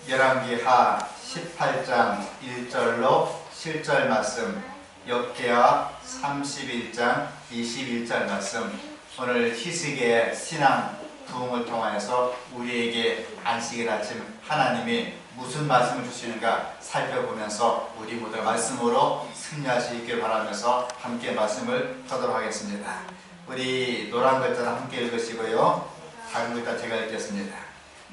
열왕기하 18장 1절로 7절 말씀, 역대하 31장 21절 말씀, 오늘 희석의 신앙 부흥을 통하여서 우리에게 안식일 아침 하나님이 무슨 말씀을 주시는가 살펴보면서 우리 모두 말씀으로 승리할 수 있길 바라면서 함께 말씀을 하도록 하겠습니다. 우리 노란 글자를 함께 읽으시고요, 작은 글자 제가 읽겠습니다.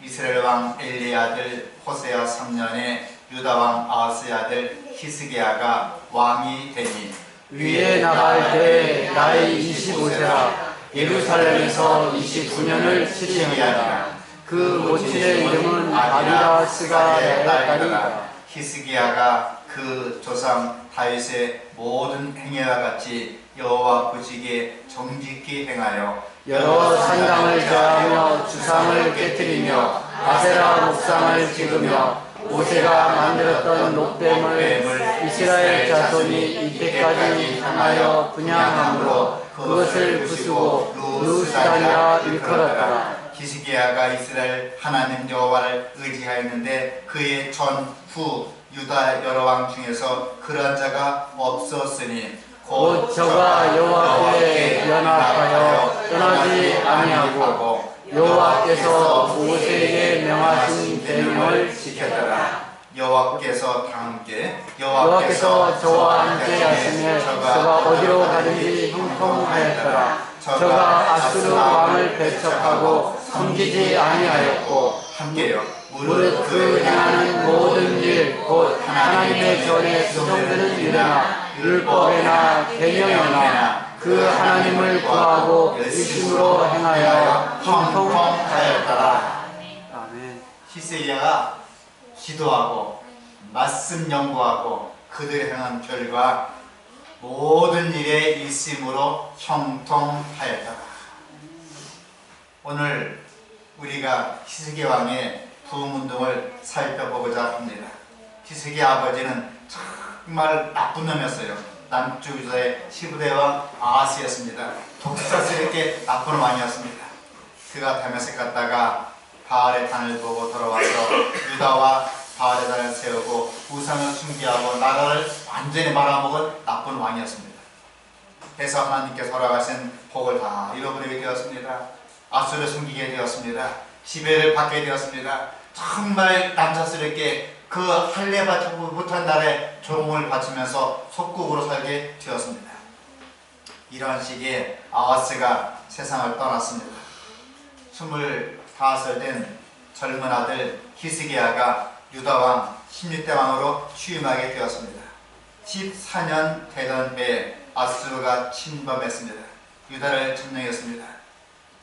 이스라엘 왕 엘리의 아들 호세아 3년에 유다 왕 아하스의 아들 히스기야가 왕이 되니 위에 나갈 때 나이 25세라 예루살렘에서 29년을 치리하니라. 그 모친의 이름은 아비라스가 딸이다. 히스기야가 그 조상 다윗의 모든 행위와 같이 여호와 보시기에 정직히 행하여 여러 산당을 제하며 주상을 깨뜨리며 아세라 목상을 찍으며 모세가 만들었던 롯뱀을 이스라엘 자손이 이때까지 향하여 분향함으로 그것을 부수고 누수단이라 일컬었더라. 히스기야가 이스라엘 하나님 여호와를 의지하였는데 그의 전후 유다 여러 왕 중에서 그러한 자가 없었으니 곧 저가 여호와께 연합하여 떠나지 아니하고 여호와께서 모세에게 명하신 계명을 지켰더라. 여호와께서 다 함께 여호와께서 저와 함께 하시며 저가 어디로 가든지 형통하였더라. 저가 아수르 왕을 배척하고 섬기지 아니하였고 함께요. 무릇 그 행하는 모든 일 곧 하나님의 전에 수정되는 일이나 율법에나 계명에나 그 하나님을 구하고 일심으로 행하여 형통하였더라. 아멘. 히스기야가 기도하고 말씀 연구하고 그들이 행한 결과 모든 일에 일심으로 형통하였더라. 오늘 우리가 히스기야 왕의 부흥운동을 살펴보고자 합니다. 히스기야 아버지는 정말 나쁜 놈이었어요. 남쪽 유다의 15대 왕 아하스였습니다. 독사스럽게 나쁜 왕이었습니다. 그가 다메섹 갔다가 바알의 단을 보고 돌아와서 유다와 바알의 단을 세우고 우상을 숭배하고 나라를 완전히 말아먹은 나쁜 왕이었습니다. 그래서 하나님께서 허락하신 복을 다 잃어버리게 되었습니다. 아수를 숨기게 되었습니다. 지배를 받게 되었습니다. 정말 남사스럽게 그 할례 받지 못한 날에 종을 바치면서 속국으로 살게 되었습니다. 이러한 시기에 아하스가 세상을 떠났습니다. 25살 된 젊은 아들 히스기야가 유다왕 16대 왕으로 취임하게 되었습니다. 14년 되던 해에 아수르가 침범했습니다. 유다를 점령했습니다.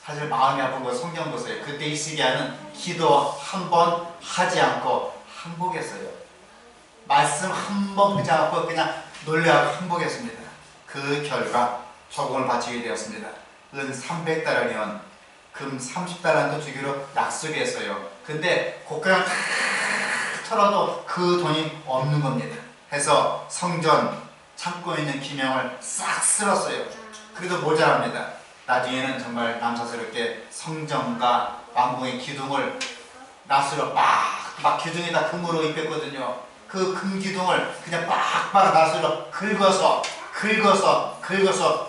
사실 마음이 아픈 건 성경 보세요. 그때 히스기야는 기도 한 번 하지 않고 항복했어요. 말씀 한 번 하지 않고 그냥 놀래하고 항복했습니다. 그 결과 조공을 바치게 되었습니다. 은 300달러면 금 30달란트 주기로 약속했어요. 근데 고가를 다 털어도 그 돈이 없는 겁니다. 해서 성전 창고에 있는 기명을 싹 쓸었어요. 그래도 모자랍니다. 나중에는 정말 남사스럽게 성전과 왕궁의 기둥을 낫으로 막 기둥에다 금으로 입혔거든요. 그 금 기둥을 그냥 빡빡 낫으로 긁어서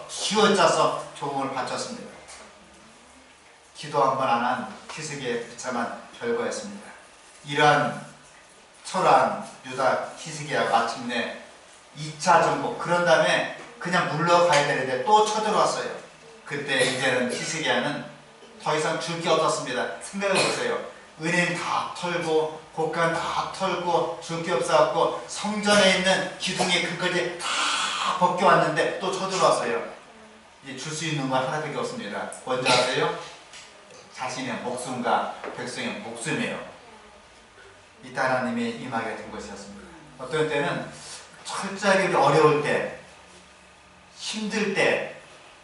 쥐어짜서 조공을 바쳤습니다. 기도 한 번 안 한 히스기야의 비참한 결과였습니다. 이러한 초라한 유다 히스기야가 마침내 2차 정복, 그런 다음에 그냥 물러가야 되는데 또 쳐들어왔어요. 그때 이제는 히스기야는 더 이상 줄 게 없었습니다. 생각해보세요. 은행 다 털고 곡간 다 털고 줄 게 없어갖고 성전에 있는 기둥의 금까지 다 벗겨왔는데 또 쳐들어왔어요. 이제 줄 수 있는 건 하나밖에 없습니다. 뭔지 아세요? 자신의 목숨과 백성의 목숨이에요. 이때 하나님이 임하게 된 것이었습니다. 어떤 때는 철저하게 어려울 때, 힘들 때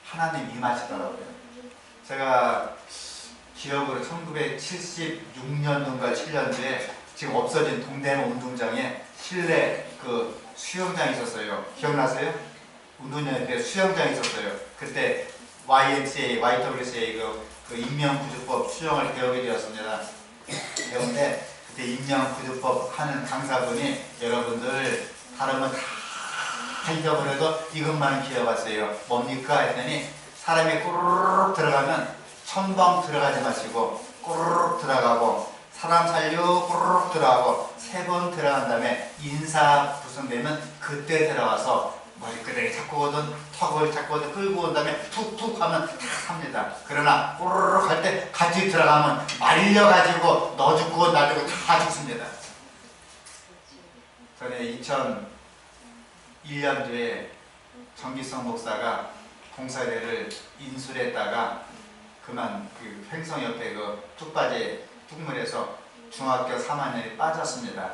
하나님 임하시더라고요. 제가 기억으로 1976년도인가 7년도에 지금 없어진 동대문 운동장에 실내 그 수영장이 있었어요. 기억나세요? 운동장에 그 수영장이 있었어요. 그때 YMCA, YWCA 그 인명구조법 수영을 배우게 되었습니다. 배우는데 그때 인명구조법 하는 강사분이 여러분들 다른 건 다 잊어버려도 이것만은 기억하세요. 뭡니까? 했더니 사람이 꾸르륵 들어가면 첨벙 들어가지 마시고 꾸르륵 들어가고 사람 살려 꾸르륵 들어가고 3번 들어간 다음에 인사 구성되면 그때 들어가서 머리끄댕이 잡고 오든 턱을 잡고 오든 끌고 온 다음에 툭툭 하면 다 합니다. 그러나 꾸르륵 할 때 같이 들어가면 말려가지고 너 죽고 나 죽고 다 죽습니다. 전에 2001년 뒤에 정기성 목사가 봉사대를 인술했다가 그만 그 횡성 옆에 그 뚝바지 뚝물에서 중학교 3학년이 빠졌습니다.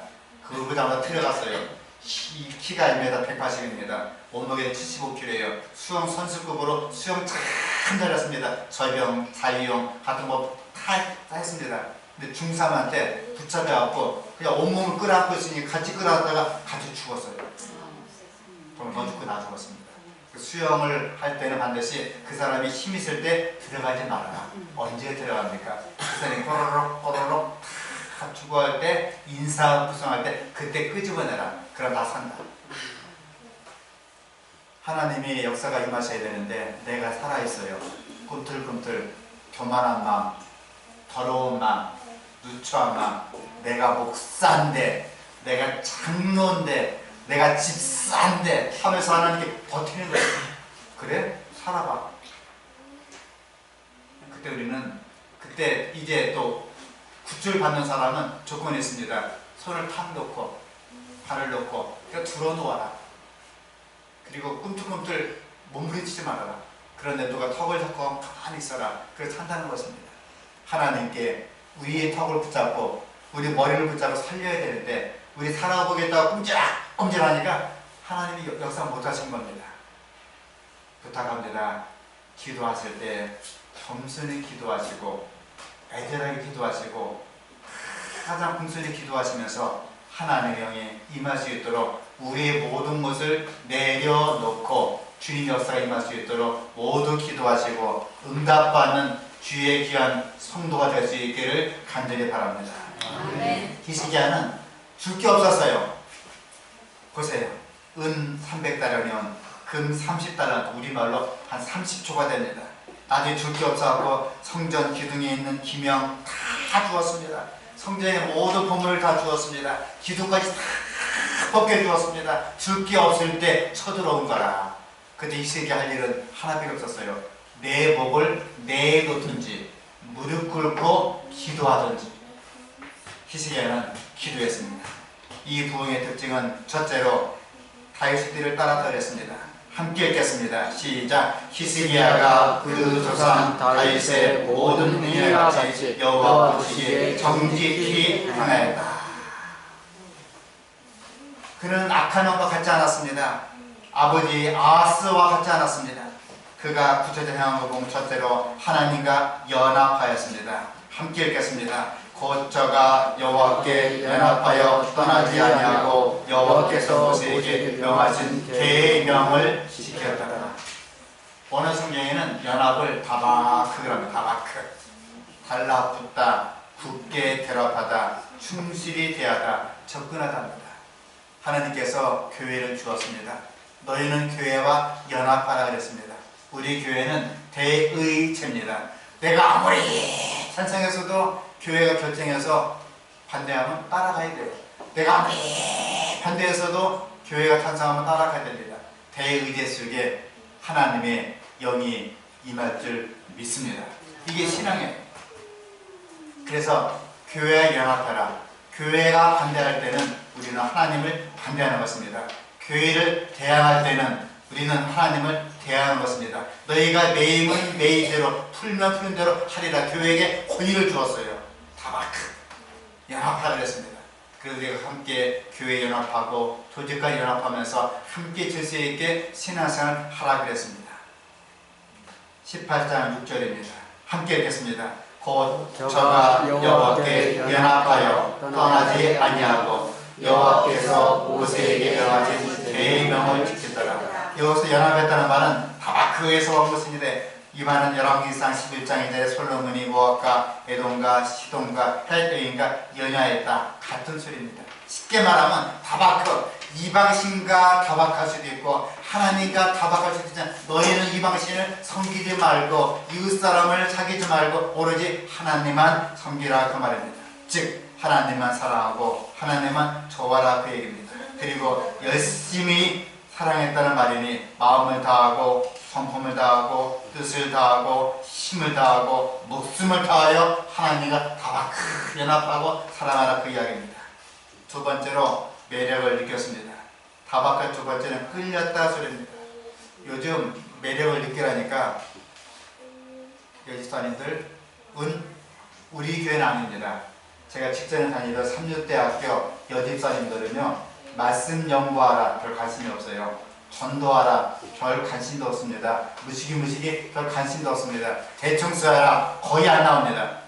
그보다 들어갔어요. 키가 1m 180입니다. 몸무게는 75kg예요. 수영 선수급으로 수영 참 잘했습니다. 저병, 자유형 같은 거 다 했습니다. 근데 중3한테 붙잡혀갖고 그냥 온몸을 끌어안고 있으니 같이 끌어안다가 같이 죽었어요. 그럼 너 죽고 나 죽었습니다. 수영을 할 때는 반드시 그 사람이 힘 있을 때 들어가지 말아라. 언제 들어갑니까? 그 사람이 꼬르륵 꼬르륵 다 죽어갈 때 인사 구성할 때 그때 끄집어내라. 그럼 다 산다. 하나님이 역사가 임하셔야 되는데 내가 살아있어요. 꿈틀꿈틀 교만한 마음, 더러운 마음, 누추한 마음, 내가 목사인데 내가 장로인데 내가 집사인데 하면서 하나님께 버티는 거예요. 그래? 살아봐. 그때 우리는 그때 이제 또 굿줄 받는 사람은 조건이 있습니다. 손을 탁 놓고 발을 놓고 그러니까 들어놓아라. 그리고 꿈틀꿈틀 몸부림치지 말아라. 그런데 누가 턱을 잡고 가만히 있어라. 그래서 산다는 것입니다. 하나님께 우리의 턱을 붙잡고 우리 머리를 붙잡고 살려야 되는데 우리 살아보겠다고 꼼질하니까 하나님이 역사 못하신 겁니다. 부탁합니다. 기도하실 때 겸손히 기도하시고 애절하게 기도하시고 가장 궁순히 기도하시면서 하나님의 영이 임할 수 있도록 우리의 모든 것을 내려놓고 주님 역사가 임할 수 있도록 모두 기도하시고 응답받는 주의 귀한 성도가 될 수 있기를 간절히 바랍니다. 히스기야는 줄 게 없었어요. 보세요. 은 300달러면 금 30달러, 우리말로 한 30초가 됩니다. 나중에 줄 게 없어갖고 성전 기둥에 있는 기명 다 주었습니다. 성전의 모든 보물을 다 주었습니다. 기둥까지 다 벗겨 주었습니다. 줄 게 없을 때 쳐들어온 거라. 그때 히스기야 할 일은 하나밖에 없었어요. 내 목을 내놓든지 무릎 꿇고 기도하든지. 히스기야는 기도했습니다. 이 부흥의 특징은 첫째로 다윗의 띠를 따라 따르했습니다. 함께 읽겠습니다. 시작. 히스기야가 그 조상 다윗의 모든 행위와 같이 여호와 보시기에 정직히 행하였다. 그는 악한 왕과 같지 않았습니다. 아버지 아하스와 같지 않았습니다. 그가 구체적으로 행한 것 보면 첫째로 하나님과 연합하였습니다. 함께 읽겠습니다. 곧 저가 여호와께 연합하여 떠나지 아니하고 여호와께서 모세에게 명하신 계명을 지켰다. 오늘 성경에는 연합을 다바크라고 다바크, 달라붙다, 굳게 결합하다, 충실히 대하다, 접근하다입니다. 하나님께서 교회를 주었습니다. 너희는 교회와 연합하라 그랬습니다. 우리 교회는 대의체입니다. 내가 아무리 찬성해서도 교회가 결정해서 반대하면 따라가야 돼요. 내가 아무리 반대해서도 교회가 찬성하면 따라가야 됩니다. 대의제 속에 하나님의 영이 임할 줄 믿습니다. 이게 신앙이에요. 그래서 교회와 연합하라. 교회가 반대할 때는 우리는 하나님을 반대하는 것입니다. 교회를 대항할 때는 우리는 하나님을 대항하는 것입니다. 너희가 매임은 매이대로 풀면 푸는 대로 하리라. 교회에게 권위를 주었어요. 다바크 연합하라 그랬습니다. 그래서 우리가 함께 교회 연합하고 조직과 연합하면서 함께 질서 있게 신앙생활 하라 그랬습니다. 18장 6절입니다. 함께 읽겠습니다. 곧 저가 여호와께 연합하여 떠나지 아니하고 여호와께서 모세에게 명하신 계명을 지켰더라. 여기서 연합했다는 말은 다바크에서 온 것인데 이만은 열왕기상 11장인데 솔로몬이 모압과 에돔과 시돈과 헬여인과 연야했다. 같은 소리입니다. 쉽게 말하면 다바크, 이방신과 다박할 수도 있고 하나님과 다박할 수도 있잖아. 너희는 이방신을 섬기지 말고 이웃사람을 사귀지 말고 오로지 하나님만 섬기라 그 말입니다. 즉 하나님만 사랑하고 하나님만 좋아라 그 얘기입니다. 그리고 열심히 사랑했다는 말이니 마음을 다하고 성품을 다하고 뜻을 다하고 힘을 다하고 목숨을 다하여 하나님과 다바크 연합하고 사랑하라 그 이야기입니다. 두 번째로 매력을 느꼈습니다. 다바크 두 번째는 끌렸다 소리입니다. 요즘 매력을 느끼라니까 여지스타님들은 우리 교회는 아닙니다. 제가 직전에 다니던 삼육대학교 여집사님들은요 말씀 연구하라 별 관심이 없어요. 전도하라 별 관심도 없습니다. 무식이 별 관심도 없습니다. 대청소하라 거의 안 나옵니다.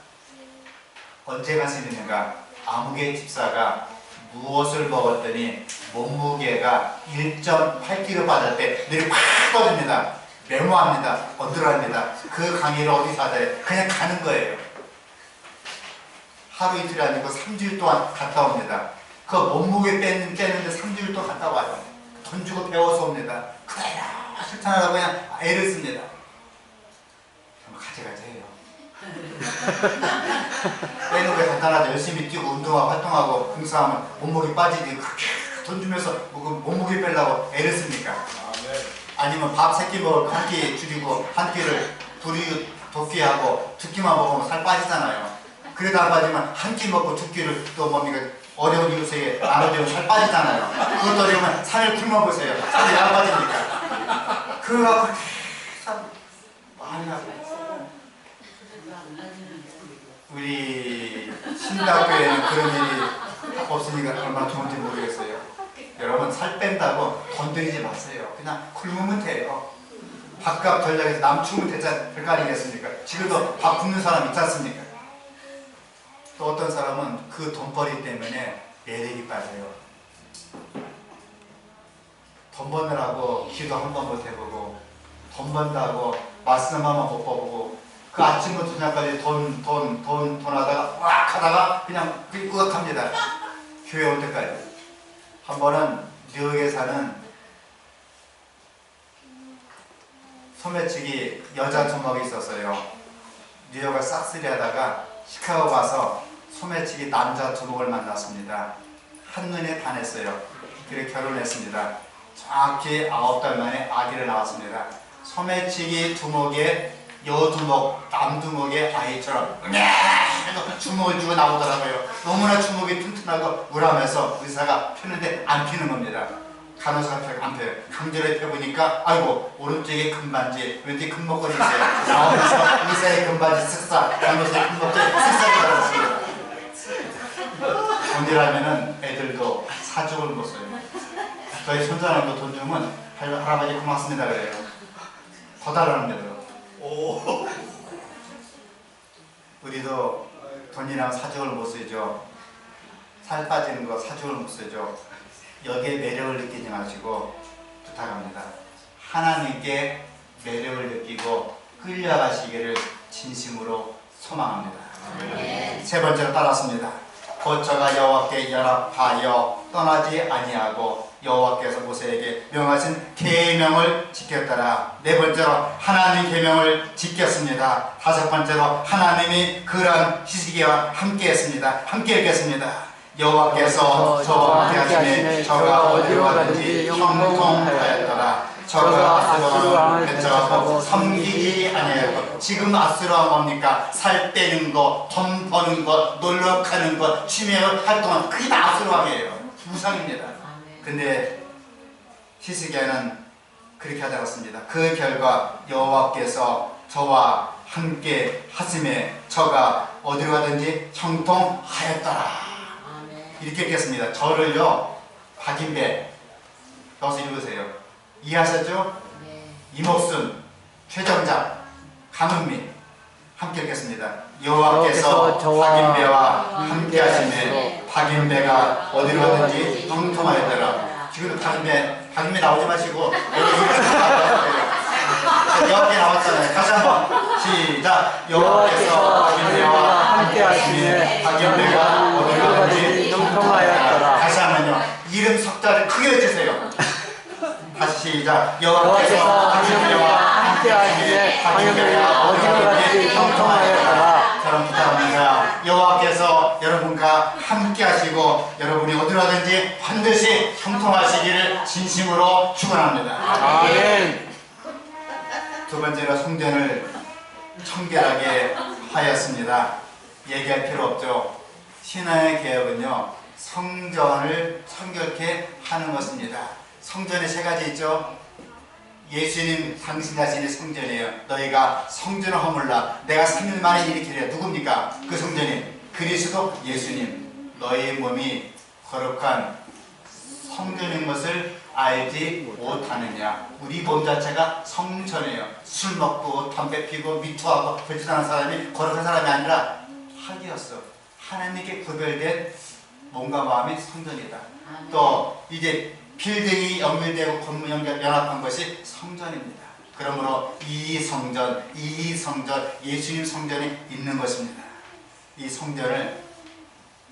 언제 관심이 있는가? 아무개 집사가 무엇을 먹었더니 몸무게가 1.8kg 빠질 때 늘이 팍 꺼집니다. 메모합니다. 얻으랍니다. 그 강의를 어디서 하자요? 그냥 가는 거예요. 하루 이틀이 아니고 3주일 동안 갔다 옵니다. 그 몸무게 빼는데 3주일 동안 갔다 와요. 돈 주고 배워서 옵니다. 그래요 실천하라고 그냥 애를 씁니다. 가져가자 해요. 빼는 게 간단하죠. 열심히 뛰고 운동하고 활동하고 봉사하면 몸무게 빠지지 그렇게 돈 주면서 몸무게 빼려고 애를 씁니까? 아니면 밥 3끼 먹을 거 1끼 줄이고 1끼를 도끼하고 2끼만 먹으면 살 빠지잖아요. 그래도 안 빠지면 1끼 먹고 2끼를 또 뭡니까? 어려운 이웃에게 나눠주면 살 빠지잖아요. 그것도 어려우면 살을 굶어보세요. 살이 안 빠집니까? 그거 참 많이 하고. 우리 신학교에는 그런 일이 없으니까 얼마나 좋은지 모르겠어요. 여러분 살 뺀다고 돈 들이지 마세요. 그냥 굶으면 돼요. 밥값 전략에서 남 추면 될 거 아니겠습니까? 지금도 밥 굶는 사람 있지 않습니까? 또 어떤 사람은 그 돈벌이 때문에 매력이 빠져요. 돈 버느라고 기도 한 번 못 해보고 돈 번다고 말씀 한 번 못 보고 그 아침부터 저녁까지 돈 하다가 왁 하다가 그냥 으악합니다. 교회 올 때까지. 한 번은 뉴욕에 사는 소매치기 여자 주먹이 있었어요. 뉴욕을 싹쓸이 하다가 시카고 가서 소매치기 남자 두목을 만났습니다. 한눈에 반했어요. 그래 결혼했습니다. 정확히 9달 만에 아기를 낳았습니다. 소매치기 두목의 여두목, 남두목의 아이처럼 주먹을 쥐고 나오더라고요. 너무나 주먹이 튼튼하고 우람해서 의사가 펴는데 안 피는 겁니다. 간호사가 안 펴요. 강제로 펴보니까 아이고 오른쪽에 금반지 왼쪽에 금목걸이 있어요. 나오면서 의사의 금반지 쓱싹 간호사의 금목걸이 쓱싹 들어갔습니다. 돈이라면은 애들도 사족을 못 써요. 저희 손자랑도 돈 주면 할아버지 고맙습니다 그래요. 더 달라는데도. 우리도 돈이랑 사족을 못 쓰죠. 살 빠지는 거 사족을 못 쓰죠. 여기에 매력을 느끼지 마시고 부탁합니다. 하나님께 매력을 느끼고 끌려가시기를 진심으로 소망합니다. 세 번째로 따랐습니다. 곧 저가 여호와께 연합하여 떠나지 아니하고 여호와께서 모세에게 명하신 계명을 지켰더라. 네 번째로 하나님 계명을 지켰습니다. 다섯 번째로 하나님이 그런 히스기야와 함께했습니다. 함께 읽겠습니다. 여호와께서 저와 함께하시매 저가 어디로 가든지 형통하였더라. 저가 아수르 왕을 배척하고 섬기지 아니하였고. 지금 아수르 왕 뭡니까? 살 빼는 거, 돈 버는 거, 놀러 가는 거, 취미 활동은 그게 다 아수르 왕이에요. 우상입니다. 근데 히스기야는 그렇게 하지 않았습니다. 그 결과 여호와께서 저와 함께 하심에 저가 어디로 가든지 형통하였더라. 이렇게 읽겠습니다. 저를요 박인배 넣어서 읽으세요. 이해하셨죠? 이목순, 최정작, 강은미 함께 읽겠습니다. 여호와께서 박인배와 함께 하시네 박인배가 어디로 가든지 형통하였더라. 지금도 박인배 나오지 마시고 여기 여호와께 나왔잖아요. 다시 한번 시작. 여호와께서 하나님과 함께 하시네 박연배가 어디로 가든지 형통하였더라. 다시 한번요. 이름 석자를 크게 외치세요. 다시 시작. 여호와께서 하나님과 함께 하시네 박연배가 어디로 가든지 형통하였더라. 저런 부탁합니다. 여호와께서 여러분과 함께 하시고 여러분이 어디로 가든지 반드시 형통하시기를 진심으로 축원합니다. 아멘. 두 번째로 성전을 청결하게 하였습니다. 얘기할 필요 없죠. 신앙의 개혁은요, 성전을 청결케 하는 것입니다. 성전에 세 가지 있죠. 예수님 당신 자신이 성전이에요. 너희가 성전을 허물라. 내가 3일 만에 일으키리라. 누굽니까? 그 성전이 그리스도 예수님. 너희 몸이 거룩한 성전인 것을 알지 못하느냐. 우리 몸 자체가 성전이에요. 술 먹고 담배 피고 미투하고 불출하는 사람이 거룩한 사람이 아니라 학이었어. 하나님께 구별된 몸과 마음이 성전이다. 또 이제 빌딩이 연결되고 건물 연합한 것이 성전입니다. 그러므로 이 성전 예수님 성전이 있는 것입니다. 이 성전을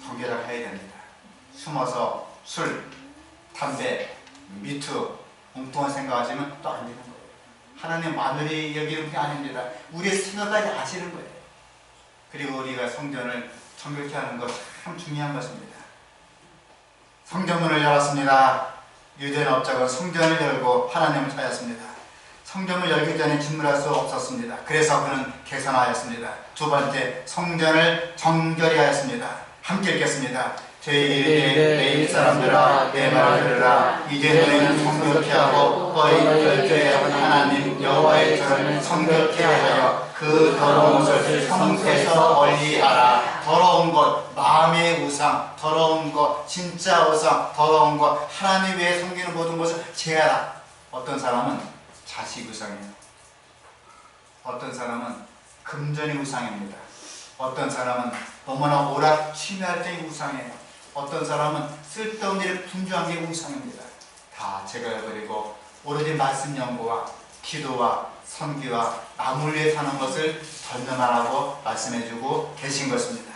청결하게 해야 됩니다. 숨어서 술, 담배, 미투, 엉뚱한 생각하시면 또 안 되는 거예요. 하나님 마늘이 여기는 게 아닙니다. 우리의 생각까지 아시는 거예요. 그리고 우리가 성전을 정결케 하는 것 참 중요한 것입니다. 성전문을 열었습니다. 유대인 업적은 성전을 열고 하나님을 찾았습니다. 성전을 열기 전에 진물할 수 없었습니다. 그래서 그는 개선하였습니다. 두 번째, 성전을 정결히 하였습니다. 함께 읽겠습니다. 제1의 사람들아 내 말을 들으라. 이제 너희는 성결케 하고 너희 별죄의 하나님 여호와의 전을 성결케 하여 그 더러운 것을 성소에서 멀리하라. 더러운 것, 마음의 우상, 더러운 것, 진짜 우상, 더러운 것, 하나님 외에 섬기는 모든 것을 제하라. 어떤 사람은 자식 우상이에요. 어떤 사람은 금전이 우상입니다. 어떤 사람은 너무나 오락침해할 우상이에요. 어떤 사람은 쓸데없는 일을 분주한 게 우상입니다. 다 제거해버리고 오로지 말씀 연구와 기도와 선기와 남을 위해 사는 것을 전념하라고 말씀해주고 계신 것입니다.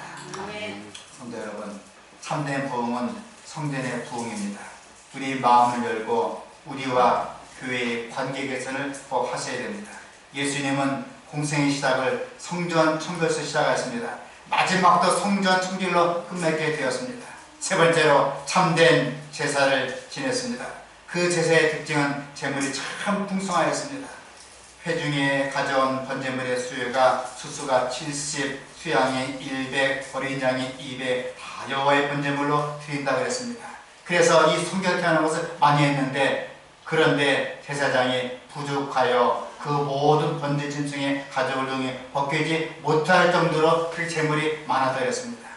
성도 여러분, 참된 부흥은 성전의 부흥입니다. 우리 마음을 열고 우리와 교회의 관계 개선을 꼭 하셔야 됩니다. 예수님은 공생의 시작을 성전 청결에서 시작하였습니다. 마지막도 성전 청결로 끝맺게 되었습니다. 세 번째로 참된 제사를 지냈습니다. 그 제사의 특징은 제물이 참 풍성하였습니다. 회중에 가져온 번제물의 수수가 70, 수양이 100, 어린 양이 200, 다 여호와의 번제물로 드린다 그랬습니다. 그래서 이 성결케 하는 것을 많이 했는데, 그런데 제사장이 부족하여 그 모든 번제 짐승의 가족을 등에 벗기지 못할 정도로 그 제물이 많아졌습니다.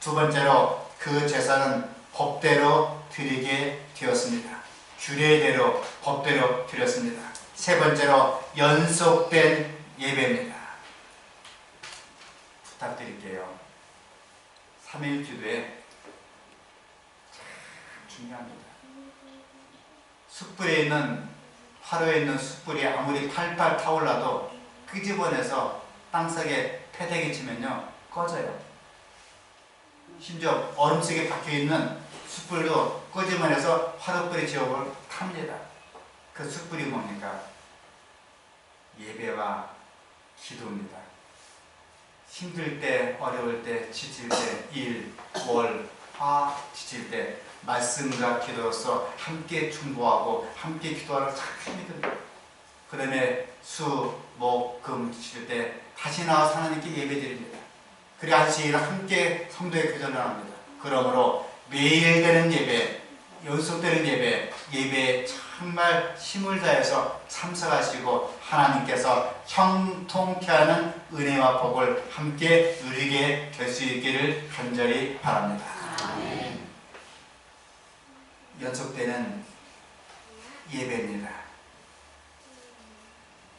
두 번째로 그 제사는 법대로 드리게 되었습니다. 규례대로 법대로 드렸습니다. 세 번째로 연속된 예배입니다. 부탁드릴게요. 3일 기도에 참 중요합니다. 숯불에 있는, 화로에 있는 숯불이 아무리 팔팔 타올라도 끄집어내서 땅속에 패대기 치면요 꺼져요. 심지어 얼음 속에 박혀있는 숯불도 끄집어내서 화로불의 지옥을 탑니다. 그 숯불이 뭡니까? 예배와 기도입니다. 힘들 때, 어려울 때, 지칠 때, 일, 월, 화 지칠 때 말씀과 기도로서 함께 중보하고 함께 기도하는 참 힘이 듭니다. 그 다음에 수, 목, 금 지칠 때 다시 나와서 하나님께 예배드립니다. 그리고 아저씨랑 함께 성도의 교전을 합니다. 그러므로 매일 되는 예배, 연속되는 예배에 정말 힘을 다해서 참석하시고 하나님께서 형통케 하는 은혜와 복을 함께 누리게 될 수 있기를 간절히 바랍니다. 아멘. 연속되는 예배입니다.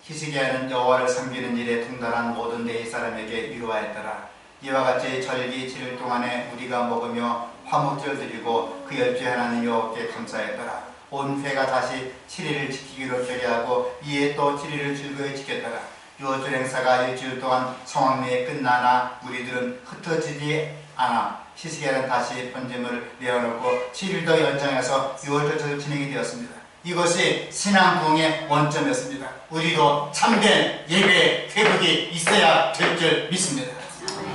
히스기야는 여호와를 섬기는 일에 동달한 모든 내 사람에게 위로하였더라. 이와 같이 절기 7일 동안에 우리가 먹으며 화목제를 드리고 그 열주의 하나님 여호와께 감사했더라. 온 회가 다시 7일을 지키기로 결의하고 이에 또 7일을 즐거이 지켰다가 유월절 행사가 일주일 동안 성황 내에 끝나나 우리들은 흩어지지 않아 희스기야는 다시 번제물을 내어놓고 7일 더 연장해서 유월절을 진행이 되었습니다. 이것이 신앙 부흥의 원점이었습니다. 우리도 참된 예배 회복이 있어야 될 줄 믿습니다.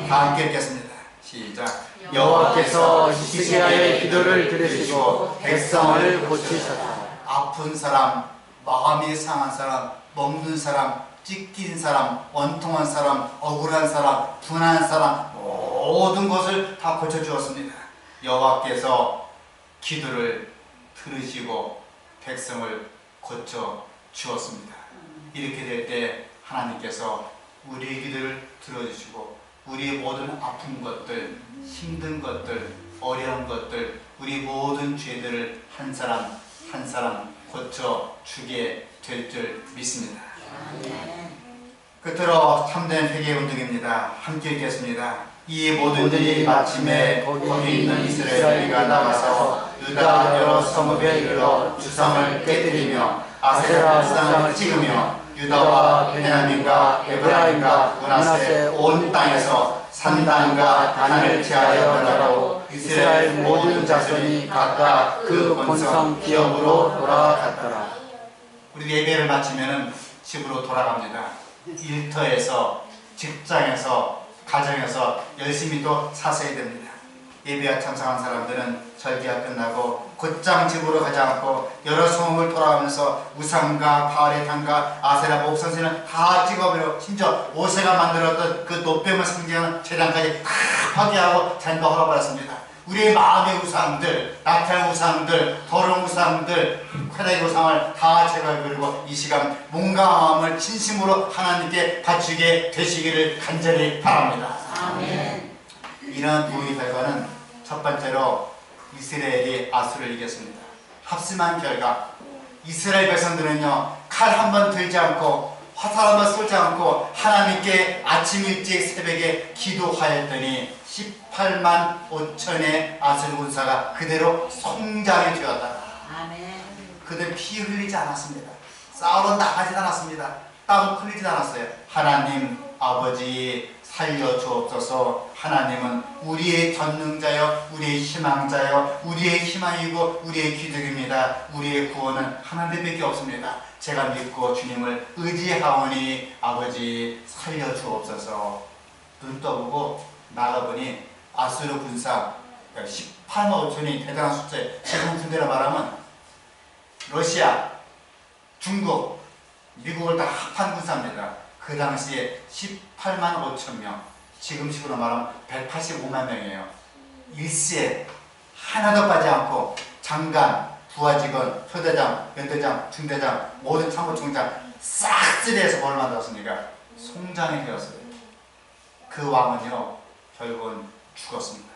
다 함께 읽겠습니다. 시작. 여호와께서 히스기야의 기도를 들으시고 백성을 고치셨다. 아픈 사람, 마음이 상한 사람, 먹는 사람, 찢긴 사람, 원통한 사람, 억울한 사람, 분한 사람 모든 것을 다 고쳐주었습니다. 여호와께서 기도를 들으시고 백성을 고쳐주었습니다. 이렇게 될 때 하나님께서 우리의 기도를 들어주시고 우리의 모든 아픈 것들, 힘든 것들, 어려운 것들, 우리 모든 죄들을 한 사람 한 사람 고쳐주게 될 줄 믿습니다. 끝으로 참된 회개운동입니다. 함께 읽겠습니다. 이 모든 일이 마침에 거기 있는 이스라엘이가 나가서 유다 여러 성읍에 이르러 주상을 깨뜨리며 아세라 우상을 찍으며 유다와 베냐민과 에브라임과 므낫세 온 땅에서 산단과 단을 제하여 멸하고 이스라엘 모든 자손이 각각 그 본성 기업으로 돌아갔더라. 우리 예배를 마치면 집으로 돌아갑니다. 일터에서, 직장에서, 가정에서 열심히 또 사셔야 됩니다. 예배에 참석한 사람들은 절기가 끝나고 곧장 집으로 가지 않고 여러 성읍을 돌아가면서 우상과 바알의 단과 아세라 목선새는 다 찍어버려 심지어 모세가 만들었던 그 노뱀을 상징하는 제단까지 다 파괴하고 잔도 헐어버렸습니다. 우리의 마음의 우상들, 나타난 우상들, 더러운 우상들, 쾌락의 우상을 다 제거해버리고 이 시간 몸과 마음을 진심으로 하나님께 바치게 되시기를 간절히 바랍니다. 아멘. 이러한 부흥의 결과는 첫 번째로 이스라엘이 아수를 이겼습니다. 합심한 결과 이스라엘 백성들은요 칼 한 번 들지 않고 화살 한 번 쏘지 않고 하나님께 아침 일찍 새벽에 기도하였더니 18만 5천의 아수르 군사가 그대로 성장이 되었다. 아멘. 그들 피 흘리지 않았습니다. 싸우러 나가지 않았습니다. 땀 흘리지 않았어요. 하나님 아버지 살려주옵소서. 하나님은 우리의 전능자여, 우리의 희망자여, 우리의 희망이고 우리의 기둥입니다. 우리의 구원은 하나님밖에 없습니다. 제가 믿고 주님을 의지하오니 아버지 살려주옵소서. 눈 떠보고 나가보니 아수르 군사 18만 5천이 대단한 숫자예요. 지금 군대로 말하면 러시아, 중국, 미국을 다 합한 군사입니다. 그 당시에 18만 5천 명, 지금식으로 말하면 185만 명이에요. 일시에 하나도 빠지 않고 장관, 부하직원, 소대장, 연대장, 중대장, 모든 참모총장 싹쓸이해서 뭘 만들었습니까? 송장이 되었어요. 그 왕은요 결국은 죽었습니다.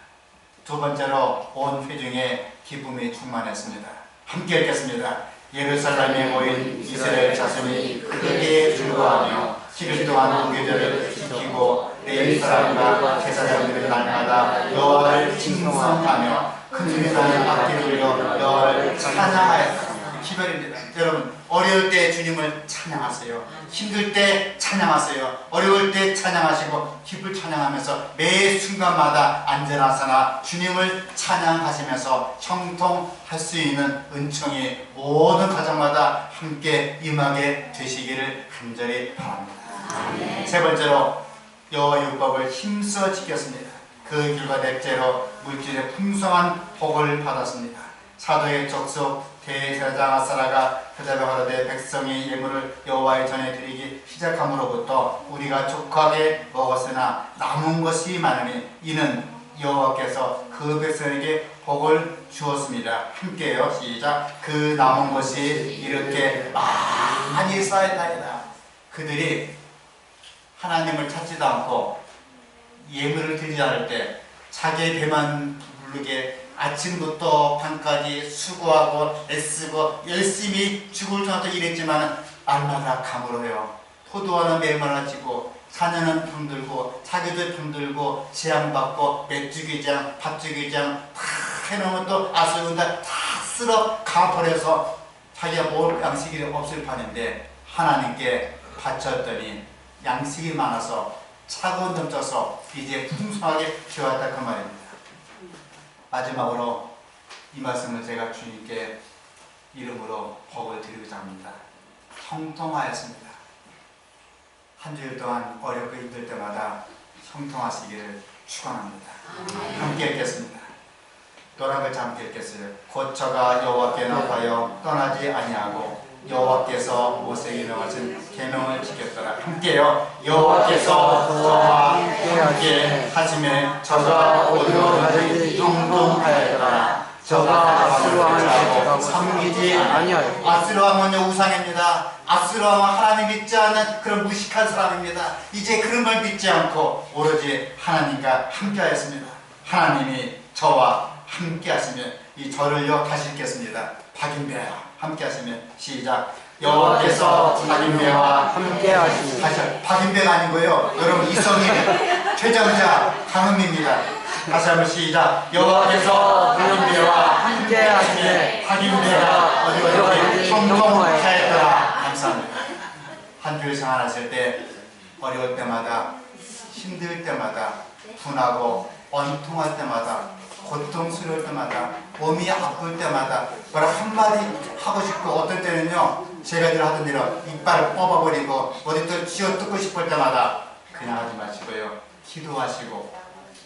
두 번째로 온 회중에 기쁨이 충만했습니다. 함께 읽겠습니다. 예루살렘에 모인 이스라엘 자손이 크게 즐거워하며 7일 동안 무교절을 지키고 레위 사람과 제사장들은 날마다 여호와를 칭송하며 큰 소리로 악기를 울려 여호와를 찬양하였다. 기별입니다. 여러분 어려울 때 주님을 찬양하세요. 힘들 때 찬양하세요. 어려울 때 찬양하시고 기쁠 찬양하면서 매 순간마다 안전하사나 주님을 찬양하시면서 형통할 수 있는 은총이 모든 가정마다 함께 임하게 되시기를 간절히 바랍니다. 아멘. 세 번째로 여호와 율법을 힘써 지켰습니다. 그 결과 넷째로 물질의 풍성한 복을 받았습니다. 사도의 족속 대제사장 아사라가 대답에 가로되 백성이 예물을 여호와의 전에 드리기 시작함으로부터 우리가 족하게 먹었으나 남은 것이 많으니 이는 여호와께서 그 백성에게 복을 주었습니다. 함께해요. 시작. 그 남은 것이 이렇게 많이 쌓였나이다. 그들이 하나님을 찾지도 않고 예물을 드리지 않을 때 자기의 배만 부르게 아침부터 밤까지 수고하고 애쓰고 열심히 죽을 정도 일했지만 날마다 가물어요. 포도원은 매일 말라지고 자녀는 병들고 자기도 병들고 재앙받고 맥주기장, 밥주기장 다 해놓으면 또 아수르가 다 쓸어 가버려서 자기가 먹을 양식이 없을 판인데 하나님께 바쳤더니 양식이 많아서 차고 넘쳐서 이제 풍성하게 되었다 그 말입니다. 마지막으로 이 말씀을 제가 주님께 이름으로 복을 드리고자 합니다. 형통하였습니다. 한 주일 동안 어렵고 힘들 때마다 형통하시기를 축원합니다. 함께 읽겠습니다. 노란 글자 함께 읽겠어요. 곧 저가 여호와께 나가여 떠나지 아니하고 여호와께서 모세에게 명하신 계명을 지켰더라. 함께요. 여호와께서 저와 함께 하심에 저가 어디로 가든지 형통하였더라. 저가 아수르 왕을 대적하고 섬기지 아니하여. 아수르 왕은요 우상입니다. 아수르 왕은 하나님 믿지 않는 그런 무식한 사람입니다. 이제 그런 걸 믿지 않고 오로지 하나님과 함께하였습니다. 하나님이 저와 함께하시면 이 저를요 다시 읽겠습니다. 박인배와 함께하시면 시작. 여호와께서 박인배와 함께하시니. 다시 박인배가 아니고요. 여러분 이성이 최정자 강은미입니다. 다시 한번 시작. 여호와께서 박인배와 함께하시니. 박인배가 어디가 형통하였더라. 감사합니다. 한 주일 생활하실 때 어려울 때마다 힘들 때마다 분하고 원통할 때마다 고통스러울 때마다 몸이 아플 때마다 뭐라 한마디 하고 싶고 어떤 때는요 제가 늘 하던 일은 이빨을 뽑아버리고 어디 또 쥐어뜯고 싶을 때마다 그냥 하지 마시고요 기도하시고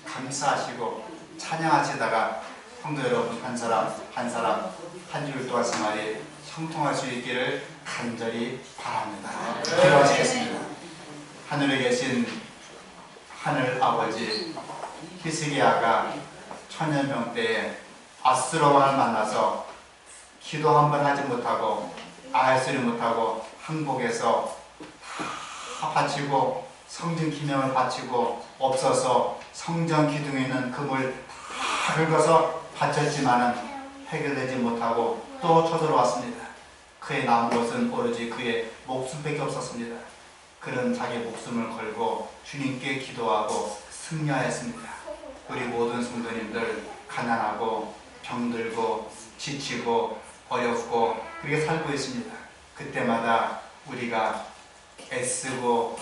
감사하시고 찬양하시다가 성도 여러분 한 사람 한 주일 동안 생활이 형통할 수 있기를 간절히 바랍니다. 기도하시겠습니다. 하늘에 계신 하늘 아버지 히스기야가 천년병 때에 아수르 왕을 만나서 기도 한 번 하지 못하고 아할수를 못하고 항복해서 다 바치고 성전 기명을 바치고 없어서 성전 기둥에 있는 금을 다 긁어서 바쳤지만은 해결되지 못하고 또 쳐들어왔습니다. 그의 남은 것은 오로지 그의 목숨밖에 없었습니다. 그런 자기 목숨을 걸고 주님께 기도하고 승리하였습니다. 우리 모든 성도님들 가난하고 병들고 지치고 어렵고 그렇게 살고 있습니다. 그때마다 우리가 애쓰고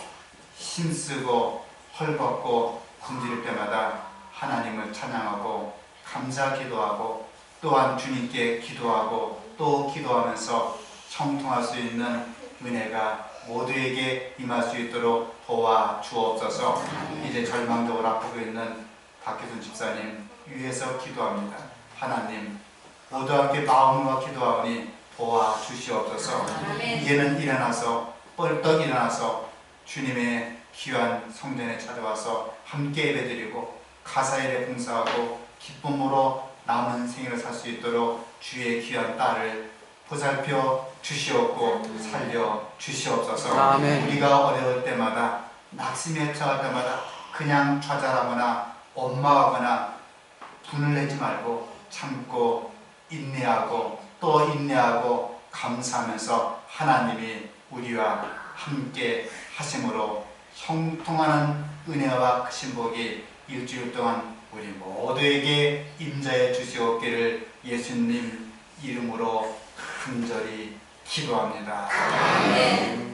힘쓰고 헐벗고 굶주릴 때마다 하나님을 찬양하고 감사 기도하고 또한 주님께 기도하고 또 기도하면서 형통할 수 있는 은혜가 모두에게 임할 수 있도록 도와주옵소서. 이제 절망적으로 아프고 있는 박혜순 집사님 위해서 기도합니다. 하나님 모두와 함께 마음과 기도하오니 도와주시옵소서. 이제는 일어나서 뻘떡 일어나서 주님의 귀한 성전에 찾아와서 함께 예배드리고 가사일에 봉사하고 기쁨으로 남은 생일을 살 수 있도록 주의 귀한 딸을 보살펴 주시옵고 살려 주시옵소서. 아멘. 우리가 어려울 때마다 낙심에 처할 때마다 그냥 좌절하거나 원망하거나 분을 내지 말고 참고 인내하고 또 인내하고 감사하면서 하나님이 우리와 함께 하심으로 형통하는 은혜와 크신 복이 일주일 동안 우리 모두에게 임자해 주시옵기를 예수님 이름으로 간절히 기도합니다. 아멘.